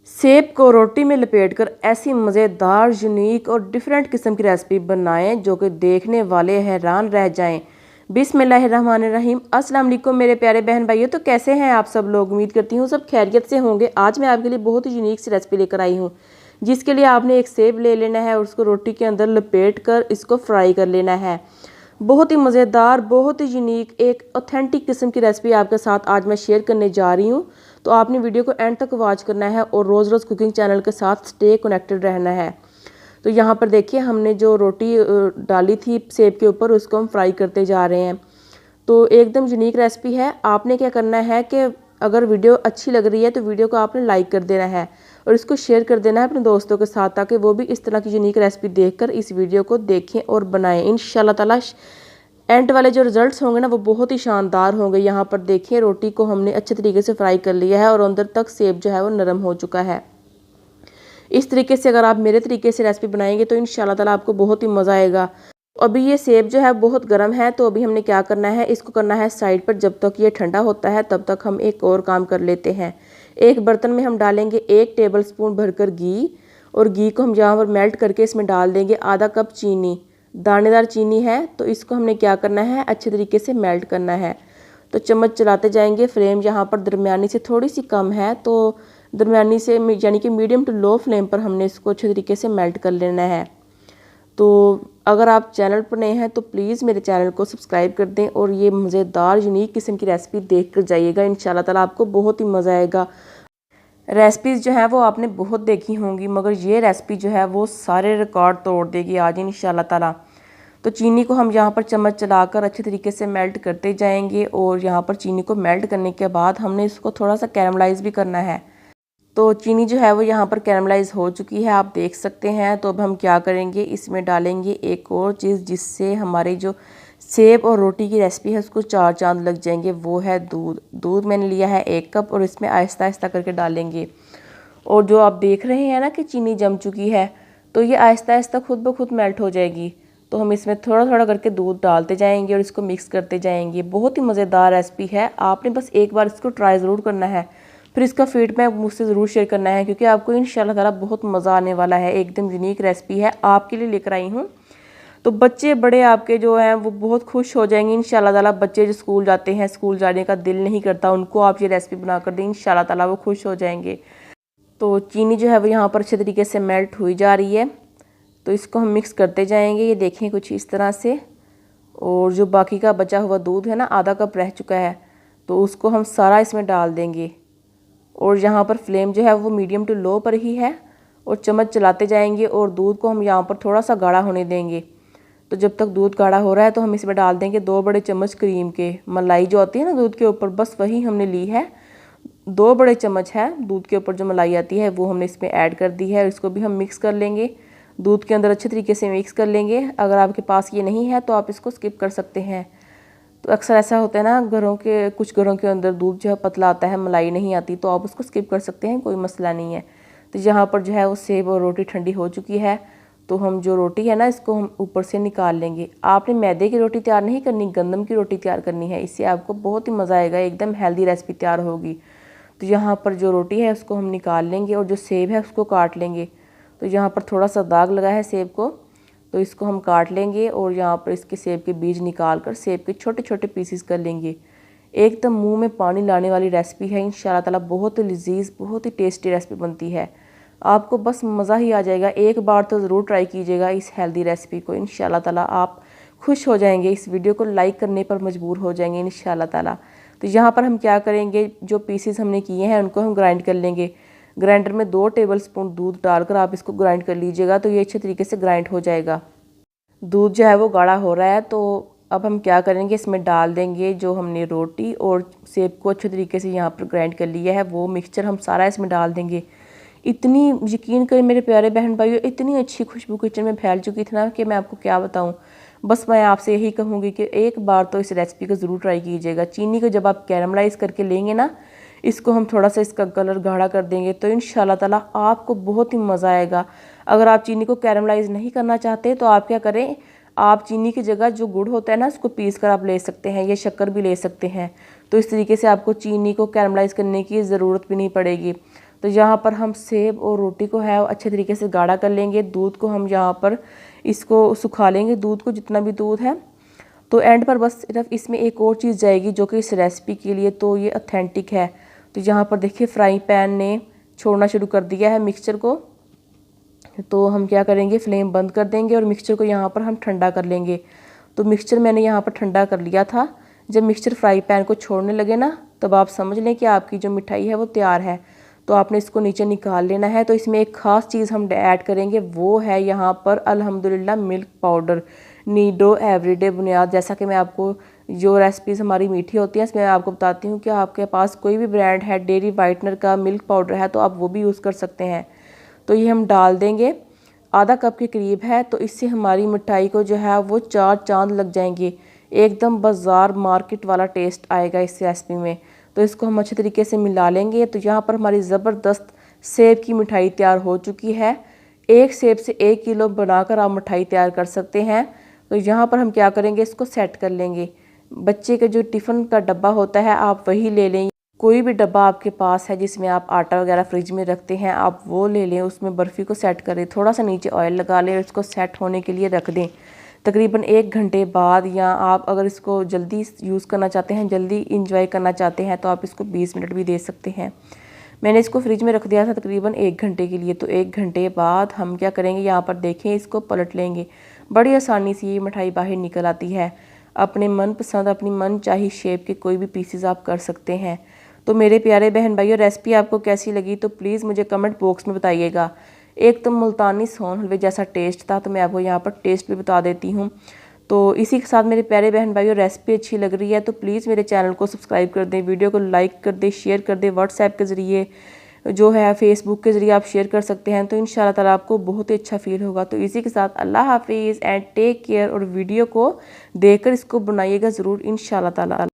सेब को रोटी में लपेटकर ऐसी मज़ेदार, यूनिक और डिफरेंट किस्म की रेसिपी बनाएं जो कि देखने वाले हैरान रह जाएं। बिस्मिल्लाहिर्रहमानिर्रहीम। अस्सलाम वालेकुम मेरे प्यारे बहन भाइयों। तो कैसे हैं आप सब लोग? उम्मीद करती हूँ सब खैरियत से होंगे। आज मैं आपके लिए बहुत ही यूनिक सी रेसिपी लेकर आई हूँ, जिसके लिए आपने एक सेब ले लेना है और उसको रोटी के अंदर लपेट कर इसको फ्राई कर लेना है। बहुत ही मज़ेदार, बहुत ही यूनिक, एक ऑथेंटिक किस्म की रेसिपी आपके साथ आज मैं शेयर करने जा रही हूँ। तो आपने वीडियो को एंड तक वॉच करना है और रोज़ रोज़ कुकिंग चैनल के साथ स्टे कनेक्टेड रहना है। तो यहाँ पर देखिए, हमने जो रोटी डाली थी सेब के ऊपर, उसको हम फ्राई करते जा रहे हैं। तो एकदम यूनिक रेसिपी है। आपने क्या करना है कि अगर वीडियो अच्छी लग रही है तो वीडियो को आपने लाइक कर देना है और इसको शेयर कर देना है अपने दोस्तों के साथ, ताकि वो भी इस तरह की यूनिक रेसिपी देखकर इस वीडियो को देखें और बनाएं। इंशाल्लाह ताला एंड वाले जो रिजल्ट्स होंगे ना, वो बहुत ही शानदार होंगे। यहाँ पर देखिए, रोटी को हमने अच्छे तरीके से फ्राई कर लिया है और अंदर तक सेब जो है वो नरम हो चुका है। इस तरीके से अगर आप मेरे तरीके से रेसिपी बनाएंगे तो इंशाल्लाह ताला आपको बहुत ही मज़ा आएगा। अभी ये सेब जो है बहुत गर्म है, तो अभी हमने क्या करना है, इसको करना है साइड पर। जब तक ये ठंडा होता है तब तक हम एक और काम कर लेते हैं। एक बर्तन में हम डालेंगे 1 टेबल स्पून भरकर घी, और घी को हम यहाँ पर मेल्ट करके इसमें डाल देंगे आधा कप चीनी। दानेदार चीनी है, तो इसको हमने क्या करना है, अच्छे तरीके से मेल्ट करना है। तो चम्मच चलाते जाएंगे। फ्लेम यहाँ पर दरमियानी से थोड़ी सी कम है, तो दरमियानी से यानी कि मीडियम टू लो फ्लेम पर हमने इसको अच्छे तरीके से मेल्ट कर लेना है। तो अगर आप चैनल पर नए हैं तो प्लीज़ मेरे चैनल को सब्सक्राइब कर दें और ये मज़ेदार यूनिक किस्म की रेसिपी देख कर जाइएगा। इंशाल्लाह ताला आपको बहुत ही मज़ा आएगा। रेसिपीज़ जो है वो आपने बहुत देखी होंगी, मगर ये रेसिपी जो है वो सारे रिकॉर्ड तोड़ देगी आज इंशाल्लाह ताला। तो चीनी को हम यहाँ पर चम्मच चलाकर अच्छे तरीके से मेल्ट करते जाएंगे, और यहाँ पर चीनी को मेल्ट करने के बाद हमने इसको थोड़ा सा कैरमलाइज़ भी करना है। तो चीनी जो है वो यहाँ पर कैरमलाइज़ हो चुकी है, आप देख सकते हैं। तो अब हम क्या करेंगे, इसमें डालेंगे एक और चीज़ जिससे हमारी जो सेब और रोटी की रेसिपी है उसको 4 चांद लग जाएंगे, वो है दूध। दूध मैंने लिया है 1 कप, और इसमें आहिस्ता आहिस्ता करके डालेंगे। और जो आप देख रहे हैं ना कि चीनी जम चुकी है, तो ये आहिस्ता आहिस्ता खुद ब खुद मेल्ट हो जाएगी। तो हम इसमें थोड़ा थोड़ा करके दूध डालते जाएंगे और इसको मिक्स करते जाएंगे। बहुत ही मज़ेदार रेसिपी है, आपने बस एक बार इसको ट्राई ज़रूर करना है, फिर इसका फीडबैक मुझसे ज़रूर शेयर करना है, क्योंकि आपको इंशाल्लाह ताला बहुत मज़ा आने वाला है। एकदम यूनिक रेसिपी है, आपके लिए लेकर आई हूँ। तो बच्चे बड़े आपके जो हैं वो बहुत खुश हो जाएंगे इंशाल्लाह ताला। बच्चे जो स्कूल जाते हैं, स्कूल जाने का दिल नहीं करता, उनको आप ये रेसिपी बना कर दें, इंशाल्लाह ताला वो खुश हो जाएंगे। तो चीनी जो है वो यहाँ पर अच्छे तरीके से मेल्ट हुई जा रही है, तो इसको हम मिक्स करते जाएंगे। ये देखें कुछ इस तरह से। और जो बाकी का बचा हुआ दूध है ना, आधा कप रह चुका है, तो उसको हम सारा इसमें डाल देंगे। और यहाँ पर फ्लेम जो है वो मीडियम टू लो पर ही है, और चम्मच चलाते जाएंगे। और दूध को हम यहाँ पर थोड़ा सा गाढ़ा होने देंगे। तो जब तक दूध गाढ़ा हो रहा है तो हम इसमें डाल देंगे 2 बड़े चम्मच क्रीम के। मलाई जो आती है ना दूध के ऊपर, बस वही हमने ली है। 2 बड़े चम्मच है दूध के ऊपर जो मलाई आती है, वो हमने इसमें ऐड कर दी है। इसको भी हम मिक्स कर लेंगे, दूध के अंदर अच्छे तरीके से मिक्स कर लेंगे। अगर आपके पास ये नहीं है तो आप इसको स्किप कर सकते हैं। तो अक्सर ऐसा होता है ना, कुछ घरों के अंदर दूध जो है पतला आता है, मलाई नहीं आती, तो आप उसको स्किप कर सकते हैं, कोई मसला नहीं है। तो यहाँ पर जो है वो सेब और रोटी ठंडी हो चुकी है। तो हम जो रोटी है ना, इसको हम ऊपर से निकाल लेंगे। आपने मैदे की रोटी तैयार नहीं करनी, गंदम की रोटी तैयार करनी है। इससे आपको बहुत ही मज़ा आएगा, एकदम हेल्दी रेसिपी तैयार होगी। तो यहाँ पर जो रोटी है उसको हम निकाल लेंगे, और जो सेब है उसको काट लेंगे। तो यहाँ पर थोड़ा सा दाग लगा है सेब को, तो इसको हम काट लेंगे। और यहाँ पर इसके सेब के बीज निकाल कर सेब के छोटे छोटे पीसेस कर लेंगे। एकदम मुंह में पानी लाने वाली रेसिपी है इंशाल्लाह ताला। बहुत ही लजीज, बहुत ही टेस्टी रेसिपी बनती है, आपको बस मज़ा ही आ जाएगा। एक बार तो ज़रूर ट्राई कीजिएगा इस हेल्दी रेसिपी को, इंशाल्लाह ताला आप खुश हो जाएंगे। इस वीडियो को लाइक करने पर मजबूर हो जाएंगे इंशाल्लाह ताला। तो यहाँ पर हम क्या करेंगे, जो पीसेस हमने किए हैं उनको हम ग्राइंड कर लेंगे। ग्राइंडर में 2 टेबल स्पून दूध डालकर आप इसको ग्राइंड कर लीजिएगा, तो ये अच्छे तरीके से ग्राइंड हो जाएगा। दूध जो है वो गाढ़ा हो रहा है, तो अब हम क्या करेंगे, इसमें डाल देंगे जो हमने रोटी और सेब को अच्छे तरीके से यहाँ पर ग्राइंड कर लिया है, वो मिक्सचर हम सारा इसमें डाल देंगे। इतनी, यकीन करें मेरे प्यारे बहन भाइयों, इतनी अच्छी खुशबू किचन में फैल चुकी थी ना कि मैं आपको क्या बताऊं। बस मैं आपसे यही कहूँगी कि एक बार तो इस रेसिपी को ज़रूर ट्राई कीजिएगा। चीनी को जब आप कैरमलाइज़ करके लेंगे ना, इसको हम थोड़ा सा इसका कलर गाढ़ा कर देंगे, तो इंशाल्लाह ताला आपको बहुत ही मज़ा आएगा। अगर आप चीनी को कैरमलाइज़ नहीं करना चाहते तो आप क्या करें, आप चीनी की जगह जो गुड़ होता है ना, उसको पीस कर आप ले सकते हैं, या शक्कर भी ले सकते हैं। तो इस तरीके से आपको चीनी को कैरमलाइज़ करने की ज़रूरत भी नहीं पड़ेगी। तो यहाँ पर हम सेब और रोटी को है अच्छे तरीके से गाढ़ा कर लेंगे। दूध को हम यहाँ पर इसको सुखा लेंगे, दूध को जितना भी दूध है। तो एंड पर बस सिर्फ इसमें एक और चीज़ जाएगी जो कि इस रेसिपी के लिए तो ये ऑथेंटिक है। तो यहाँ पर देखिए फ्राई पैन ने छोड़ना शुरू कर दिया है मिक्सचर को। तो हम क्या करेंगे, फ्लेम बंद कर देंगे और मिक्सचर को यहाँ पर हम ठंडा कर लेंगे। तो मिक्सचर मैंने यहाँ पर ठंडा कर लिया था। जब मिक्सचर फ्राई पैन को छोड़ने लगे ना, तब आप समझ लें कि आपकी जो मिठाई है वो तैयार है। तो आपने इसको नीचे निकाल लेना है। तो इसमें एक ख़ास चीज़ हम ऐड करेंगे, वो है यहाँ पर अल्हम्दुलिल्लाह मिल्क पाउडर, नीडो एवरीडे बुनियाद। जैसा कि मैं आपको जो रेसिपीज़ हमारी मीठी होती हैं इसमें मैं आपको बताती हूँ कि आपके पास कोई भी ब्रांड है डेयरी वाइटनर का मिल्क पाउडर है तो आप वो भी यूज़ कर सकते हैं। तो ये हम डाल देंगे, आधा कप के करीब है। तो इससे हमारी मिठाई को जो है वो 4 चांद लग जाएंगे, एकदम बाज़ार मार्केट वाला टेस्ट आएगा इस रेसिपी में। तो इसको हम अच्छे तरीके से मिला लेंगे। तो यहाँ पर हमारी ज़बरदस्त सेब की मिठाई तैयार हो चुकी है। एक सेब से 1 किलो बनाकर आप मिठाई तैयार कर सकते हैं। तो यहाँ पर हम क्या करेंगे, इसको सेट कर लेंगे। बच्चे के जो टिफ़िन का डब्बा होता है आप वही ले लें, कोई भी डब्बा आपके पास है जिसमें आप आटा वगैरह फ्रिज में रखते हैं आप वो ले लें। उसमें बर्फ़ी को सेट करें, थोड़ा सा नीचे ऑयल लगा लें और इसको सेट होने के लिए रख दें। तकरीबन 1 घंटे बाद, या आप अगर इसको जल्दी यूज़ करना चाहते हैं, जल्दी इंजॉय करना चाहते हैं, तो आप इसको 20 मिनट भी दे सकते हैं। मैंने इसको फ्रिज में रख दिया था तकरीबन 1 घंटे के लिए। तो 1 घंटे बाद हम क्या करेंगे, यहाँ पर देखें, इसको पलट लेंगे। बड़ी आसानी से ये मिठाई बाहर निकल आती है। अपने मनपसंद, अपनी मन चाही शेप के कोई भी पीसेस आप कर सकते हैं। तो मेरे प्यारे बहन भाइयों, रेसिपी आपको कैसी लगी तो प्लीज़ मुझे कमेंट बॉक्स में बताइएगा। एक तो मुल्तानी सोन हलवे जैसा टेस्ट था, तो मैं आपको यहाँ पर टेस्ट भी बता देती हूँ। तो इसी के साथ मेरे प्यारे बहन भाइयों, रेसिपी अच्छी लग रही है तो प्लीज़ मेरे चैनल को सब्सक्राइब कर दें, वीडियो को लाइक कर दें, शेयर कर दें। व्हाट्सएप के ज़रिए जो है, फेसबुक के ज़रिए आप शेयर कर सकते हैं। तो इंशाल्लाह ताला आपको बहुत ही अच्छा फील होगा। तो इसी के साथ अल्लाह हाफिज़ एंड टेक केयर। और वीडियो को देखकर इसको बनाइएगा ज़रूर इंशाल्लाह ताला।